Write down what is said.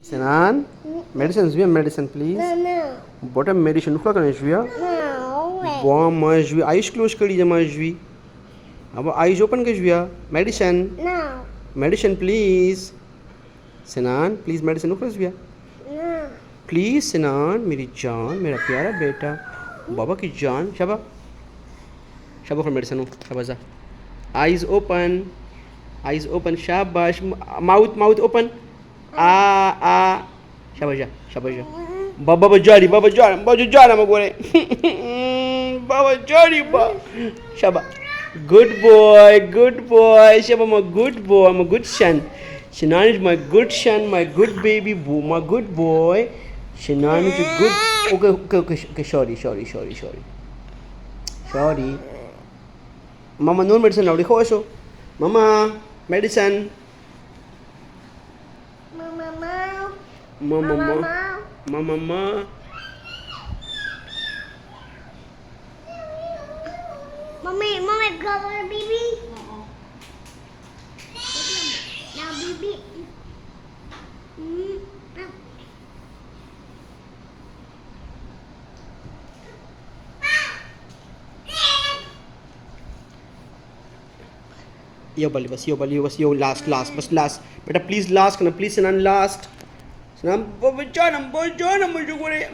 Sinan, medicine juia medicine please. No. Bota medicine nu fala juia. No. Bom, mas juia. Eyes close करी जमा जुई. अब eyes open कर जुia. Medicine. No. Medicine please. Sinan, please medicine nu जुia. No. Please Sinan, मेरी जान, मेरा प्यारा बेटा. बाबा की जान, शाबा. शाबा for medicine nu. शाबा जा. Eyes open. Eyes open. Shabash. Mouth open. Shabash, shabash. Baba jari, Baba jari magore. Baba jari ba. Shaba. Good boy. Shaba, I'm a good boy, I'm a good son. Sinan is my good son, my good baby, my good boy. Sinan is a good. Okay. Sorry. Mama, no medicine now. Dekho eso. Mama, medicine. Mama. Mommy, cover baby. Now, baby. Yo bali bas yo last bas last beta please last kana please Sinan last Sinan boy John mo jugore